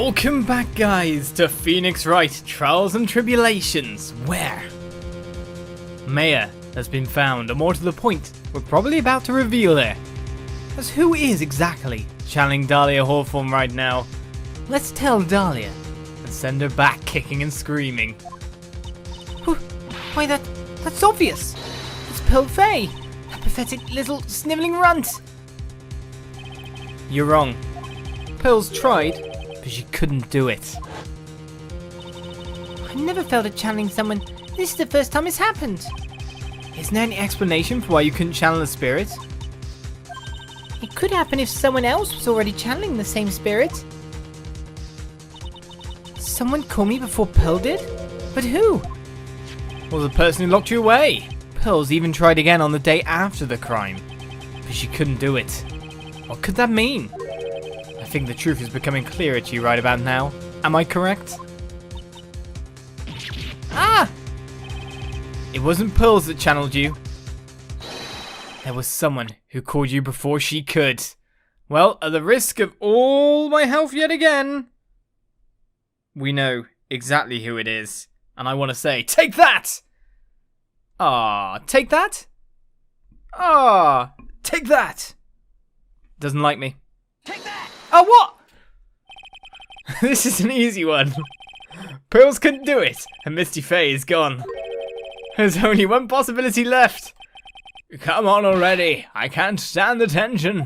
Welcome back, guys, to Phoenix Wright, Trials and Tribulations, where Maya has been found, or more to the point, we're probably about to reveal her. As who is exactly channeling Dahlia Hawthorne right now? Let's tell Dahlia and send her back kicking and screaming. Why, that's obvious. It's Pearl Faye, that pathetic little snivelling runt. You're wrong. Pearl's tried, but she couldn't do it. I've never felt it channeling someone. This is the first time it's happened. Isn't there any explanation for why you couldn't channel a spirit? It could happen if someone else was already channeling the same spirit. Someone called me before Pearl did? But who? Well, the person who locked you away. Pearl's even tried again on the day after the crime, but she couldn't do it. What could that mean? I think the truth is becoming clearer to you right about now. Am I correct? Ah! It wasn't Pearls that channeled you. There was someone who called you before she could. Well, at the risk of all my health yet again, we know exactly who it is. And I want to say, take that! Ah, take that? Ah, take that! Doesn't like me. Take that! Oh, what? This is an easy one. Pearls couldn't do it, and Misty Faye is gone. There's only one possibility left. Come on already, I can't stand the tension.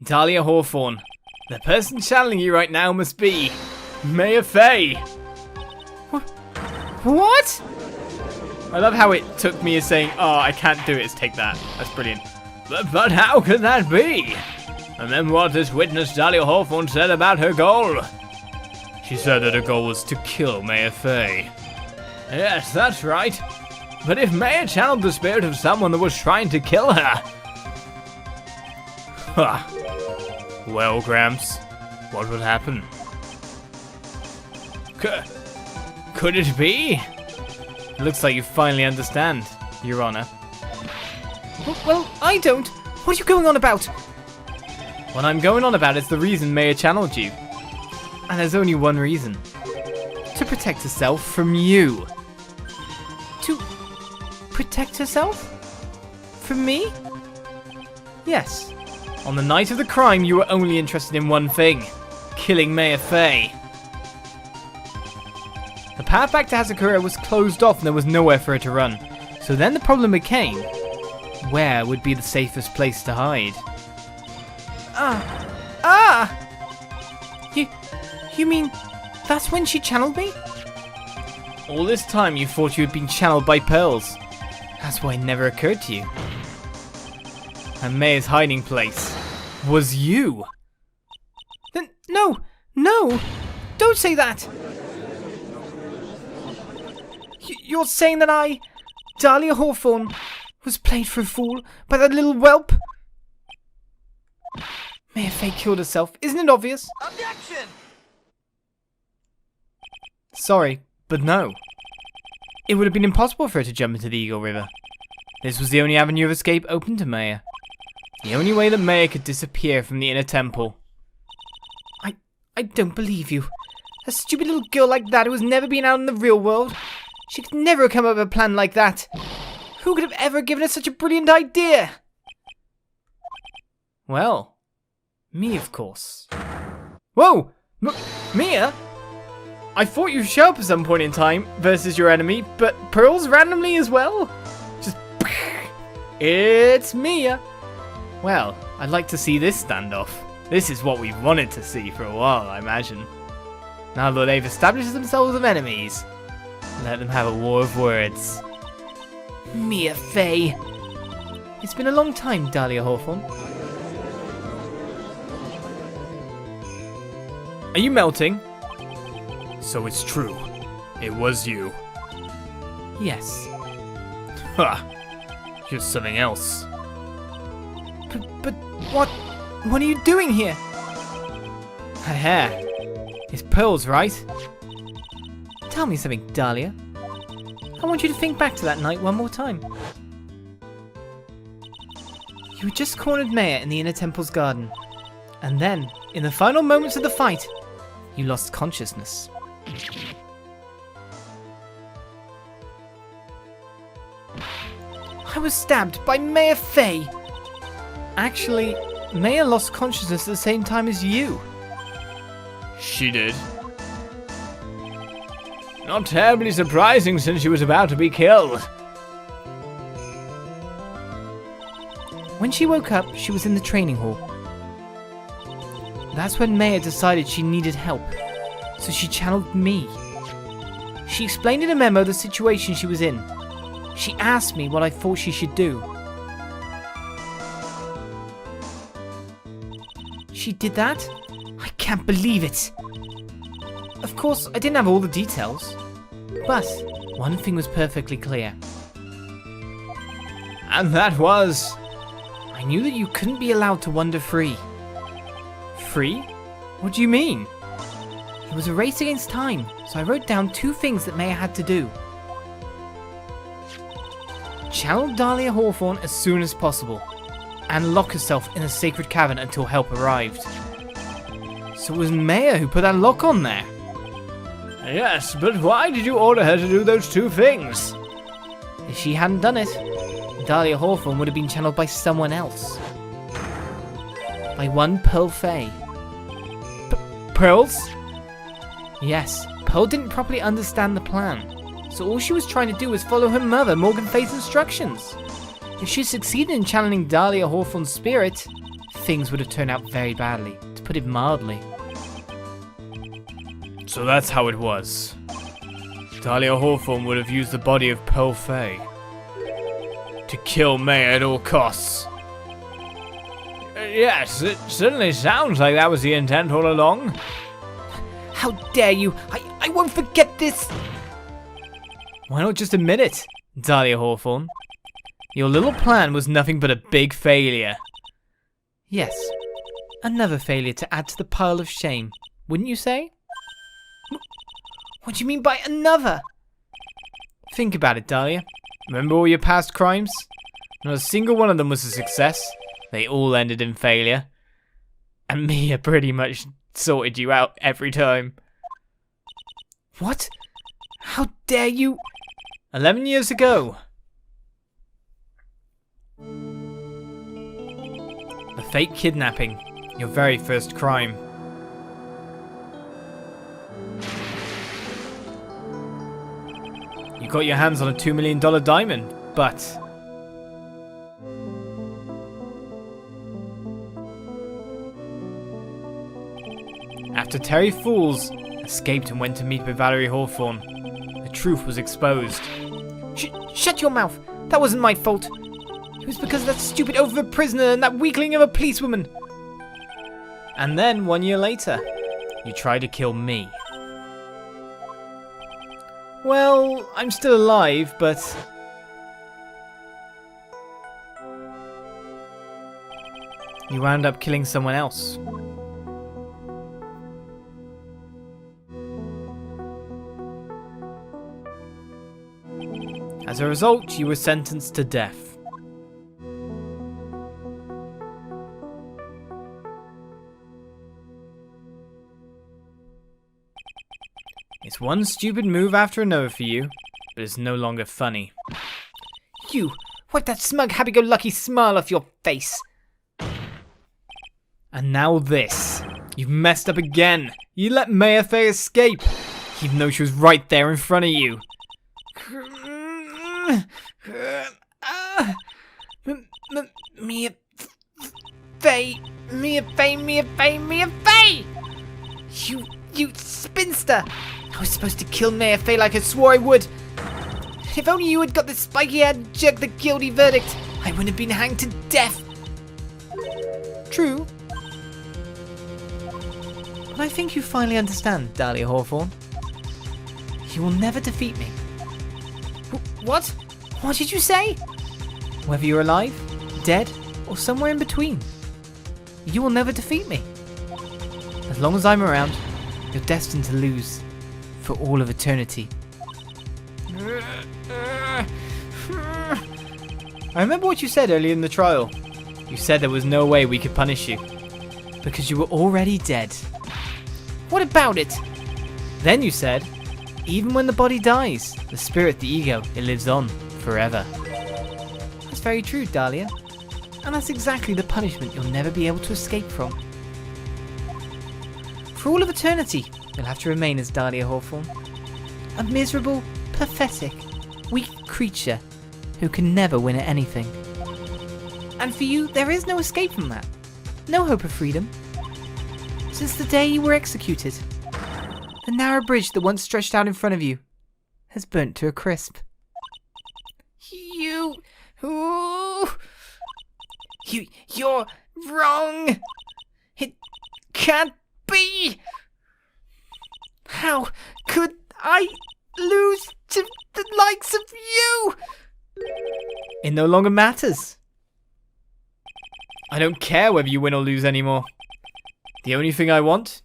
Dahlia Hawthorne, the person channeling you right now must be Maya Faye. What? I love how it took me as saying, oh, I can't do it, as take that. That's brilliant. But how could that be? And then what this witness Dahlia Hawthorne said about her goal. She said that her goal was to kill Maya Faye. Yes, that's right. But if Maya channeled the spirit of someone that was trying to kill her... Huh. Well, Gramps, what would happen? Could it be? It looks like you finally understand, Your Honor. Well, I don't. What are you going on about? What I'm going on about is the reason Maya channeled you. And there's only one reason. To protect herself from you. To protect herself? From me? Yes. On the night of the crime, you were only interested in one thing. Killing Maya Faye. The path back to Hazakura was closed off and there was nowhere for her to run. So then the problem became, where would be the safest place to hide? You mean, that's when she channeled me? All this time you thought you had been channeled by Pearls. That's why it never occurred to you. And Maya's hiding place was you. No, don't say that. You're saying that I, Dahlia Hawthorne, was played for a fool by that little whelp? Maya Faye killed herself. Isn't it obvious? Objection! Sorry, but no. It would have been impossible for her to jump into the Eagle River. This was the only avenue of escape open to Maya. The only way that Maya could disappear from the inner temple. I don't believe you. A stupid little girl like that who has never been out in the real world. She could never have come up with a plan like that. Who could have ever given her such a brilliant idea? Well, me, of course. Whoa! Mia? I thought you'd show up at some point in time versus your enemy, but Pearls randomly as well? Just... It's Mia. Well, I'd like to see this standoff. This is what we've wanted to see for a while, I imagine. Now that they've established themselves as enemies, let them have a war of words. Maya Faye. It's been a long time, Dahlia Hawthorne. Are you melting? So it's true. It was you. Yes. Ha! You're something else. But what are you doing here? That hair. It's Pearls, right? Tell me something, Dahlia. I want you to think back to that night one more time. You had just cornered Maya in the inner temple's garden. And then, in the final moments of the fight, You lost consciousness. I was stabbed by Mayor Faye. Actually, Maya lost consciousness at the same time as you. She did. Not terribly surprising since she was about to be killed. When she woke up, she was in the training hall. That's when Maya decided she needed help, so she channeled me. She explained in a memo the situation she was in. She asked me what I thought she should do. She did that? I can't believe it. Of course, I didn't have all the details, but one thing was perfectly clear. And that was... I knew that you couldn't be allowed to wander free. Free? What do you mean? It was a race against time, so I wrote down 2 things that Maya had to do. Channel Dahlia Hawthorne as soon as possible, and lock herself in a sacred cavern until help arrived. So it was Maya who put that lock on there? Yes, but why did you order her to do those 2 things? If she hadn't done it, Dahlia Hawthorne would have been channeled by someone else. By one Pearl Faye. Pearls? Yes, Pearl didn't properly understand the plan, so all she was trying to do was follow her mother, Morgan Faye's instructions. If she succeeded in channeling Dahlia Hawthorne's spirit, things would have turned out very badly, to put it mildly. So that's how it was. Dahlia Hawthorne would have used the body of Pearl Faye to kill Maya at all costs. Yes, it certainly sounds like that was the intent all along. How dare you! I won't forget this! Why not just admit it, Dahlia Hawthorne? Your little plan was nothing but a big failure. Yes, another failure to add to the pile of shame, wouldn't you say? What do you mean by another? Think about it, Dahlia. Remember all your past crimes? Not a single one of them was a success. They all ended in failure. And Mia pretty much sorted you out every time. What? How dare you? 11 years ago. The fake kidnapping. Your very first crime. You got your hands on a $2 million diamond, but... after Terry Fools escaped and went to meet with Valerie Hawthorne, the truth was exposed. Shut your mouth! That wasn't my fault! It was because of that stupid oath of a prisoner and that weakling of a policewoman! And then, 1 year later, you tried to kill me. Well, I'm still alive, but... you wound up killing someone else. As a result, you were sentenced to death. It's one stupid move after another for you, but it's no longer funny. You! Wipe that smug, happy-go-lucky smile off your face! And now this. You've messed up again. You let Maya Faye escape, even though she was right there in front of you. Mia Faye! Mia Faye! Mia Faye! Mia Faye! You spinster! I was supposed to kill Mia Faye like I swore I would. If only you had got the spiky head jerk the guilty verdict, I wouldn't have been hanged to death. True. But I think you finally understand, Dahlia Hawthorne. You will never defeat me. What? What did you say? Whether you're alive, dead, or somewhere in between, you will never defeat me. As long as I'm around, you're destined to lose for all of eternity. I remember what you said earlier in the trial. You said there was no way we could punish you. Because you were already dead. What about it? Then you said, even when the body dies, the spirit, the ego, it lives on forever. That's very true, Dahlia. And that's exactly the punishment you'll never be able to escape from. For all of eternity, you'll have to remain as Dahlia Hawthorne. A miserable, pathetic, weak creature who can never win at anything. And for you, there is no escape from that. No hope of freedom. Since the day you were executed, the narrow bridge that once stretched out in front of you has burnt to a crisp. You're wrong. It can't be. How could I lose to the likes of you? It no longer matters. I don't care whether you win or lose anymore. The only thing I want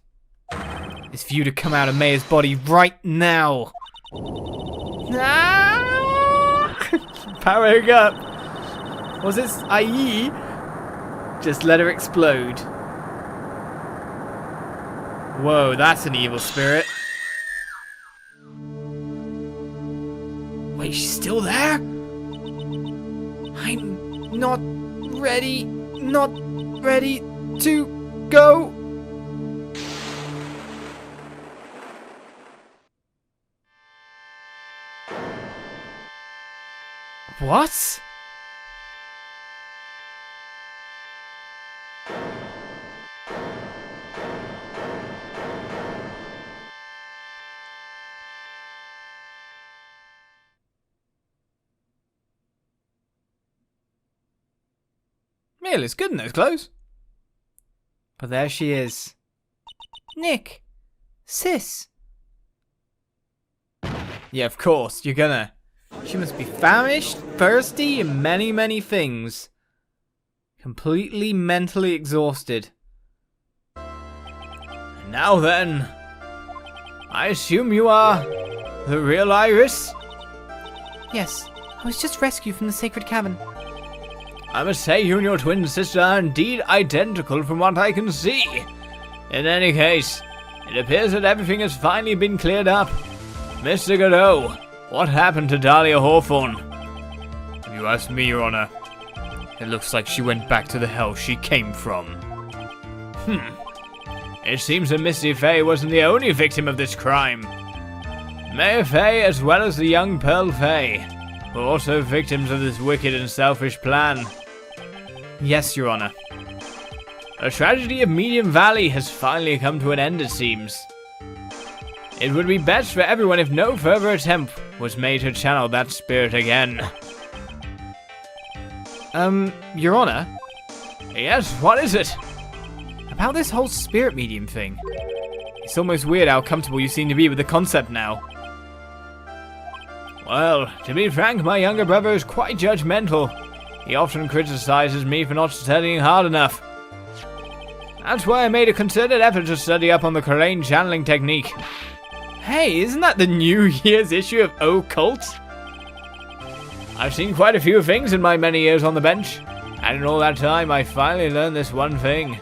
is for you to come out of Maya's body right now. Powering up. Was this IE? Just let her explode. Whoa, that's an evil spirit. Wait, she's still there? I'm not ready to go. What? Mia is good in those clothes. But there she is. Nick. Sis. Yeah, of course, you're gonna. She must be famished, thirsty, and many, many things. Completely mentally exhausted. And now then, I assume you are the real Iris? Yes, I was just rescued from the sacred cavern. I must say you and your twin sister are indeed identical from what I can see. In any case, it appears that everything has finally been cleared up. Mr. Godot, what happened to Dahlia Hawthorne? If you ask me, Your Honor, it looks like she went back to the hell she came from. It seems that Misty Faye wasn't the only victim of this crime. Maya Faye, as well as the young Pearl Faye, were also victims of this wicked and selfish plan. Yes, Your Honor. The tragedy of Medium Valley has finally come to an end, it seems. It would be best for everyone if no further attempt was made to channel that spirit again. Your Honor? Yes, what is it? About this whole spirit medium thing. It's almost weird how comfortable you seem to be with the concept now. Well, to be frank, my younger brother is quite judgmental. He often criticizes me for not studying hard enough. That's why I made a concerted effort to study up on the Crane channeling technique. Hey, isn't that the New Year's issue of Occult? I've seen quite a few things in my many years on the bench, and in all that time I finally learned this one thing.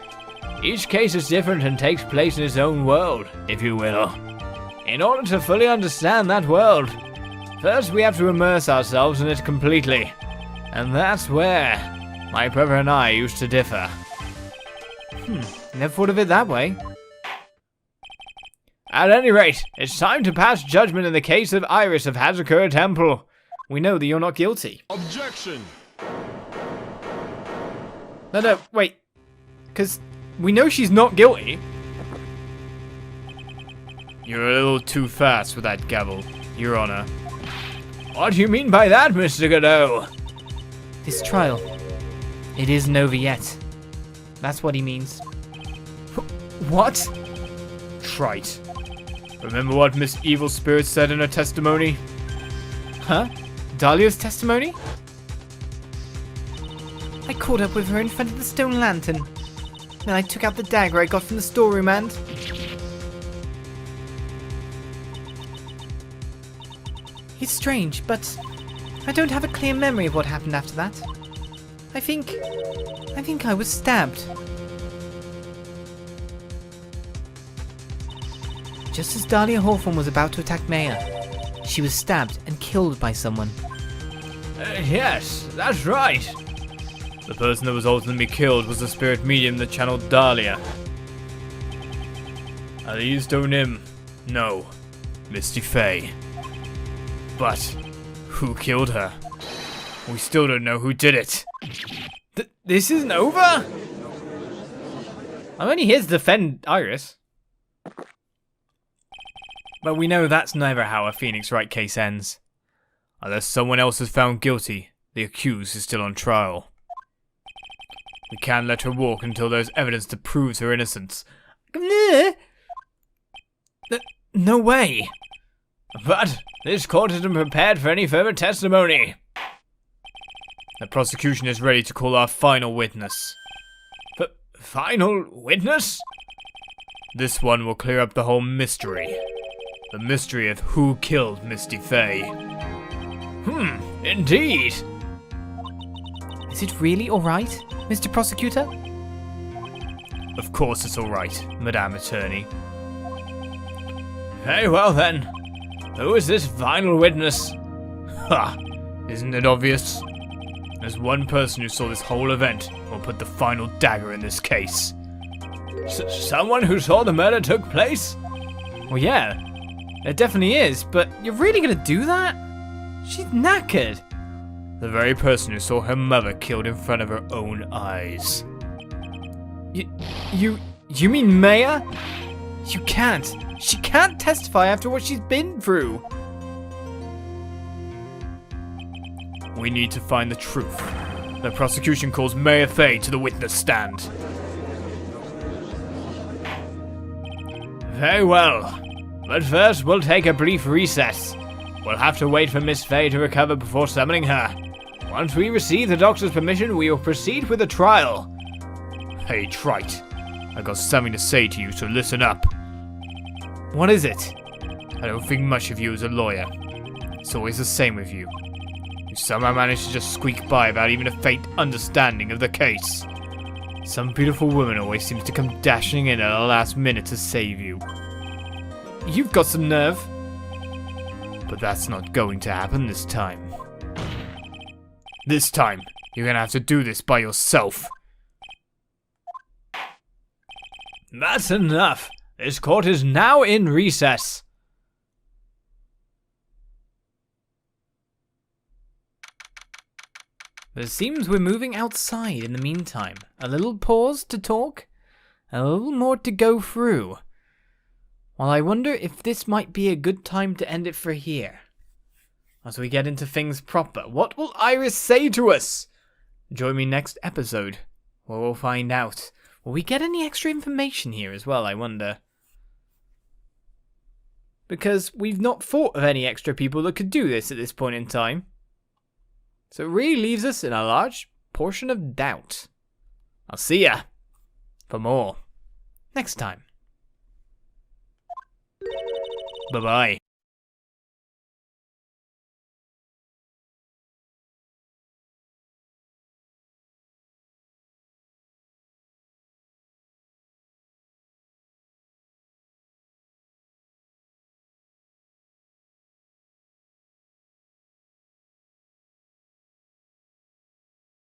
Each case is different and takes place in its own world, if you will. In order to fully understand that world, first we have to immerse ourselves in it completely. And that's where my brother and I used to differ. Never thought of it that way. At any rate, it's time to pass judgment in the case of Iris of Hazakura Temple. We know that you're not guilty. Objection! No, wait. Because we know she's not guilty. You're a little too fast with that gavel, Your Honor. What do you mean by that, Mr. Godot? This trial, it isn't over yet. That's what he means. What? Trite. Remember what Miss Evil Spirit said in her testimony? Huh? Dahlia's testimony? I caught up with her in front of the stone lantern. Then I took out the dagger I got from the storeroom and... It's strange, but I don't have a clear memory of what happened after that. I think I was stabbed. just as Dahlia Hawthorne was about to attack Maya. She was stabbed and killed by someone. Yes, that's right. The person that was ultimately killed was the spirit medium that channeled Dahlia. Elise Donim, no. Misty Faye. But who killed her? We still don't know who did it. This isn't over? I'm only here to defend Iris. But we know that's never how a Phoenix Wright case ends. Unless someone else is found guilty, the accused is still on trial. We can't let her walk until there's evidence to prove her innocence. No way! But this court isn't prepared for any further testimony. The prosecution is ready to call our final witness. Final witness? This one will clear up the whole mystery. The mystery of who killed Misty Faye. Indeed. Is it really alright, Mr. Prosecutor? Of course it's alright, Madame Attorney. Very well then. Who is this final witness? Ha! Isn't it obvious? There's one person who saw this whole event and will put the final dagger in this case. Someone who saw the murder took place? Well, yeah, it definitely is, but you're really gonna do that? She's knackered. The very person who saw her mother killed in front of her own eyes. You mean Maya? You can't. She can't testify after what she's been through. We need to find the truth. The prosecution calls Maya Faye to the witness stand. Very well. But first, we'll take a brief recess. We'll have to wait for Miss Faye to recover before summoning her. Once we receive the doctor's permission, we will proceed with the trial. Hey, Trite. I got something to say to you, so listen up. What is it? I don't think much of you as a lawyer. It's always the same with you. You somehow manage to just squeak by without even a faint understanding of the case. Some beautiful woman always seems to come dashing in at the last minute to save you. You've got some nerve. But that's not going to happen this time. This time, you're gonna have to do this by yourself. That's enough. This court is now in recess. But it seems we're moving outside in the meantime. A little pause to talk, and a little more to go through. Well, I wonder if this might be a good time to end it for here. As we get into things proper, what will Iris say to us? Join me next episode, where we'll find out. Will we get any extra information here as well, I wonder? Because we've not thought of any extra people that could do this at this point in time. So it really leaves us in a large portion of doubt. I'll see ya for more next time. Bye-bye.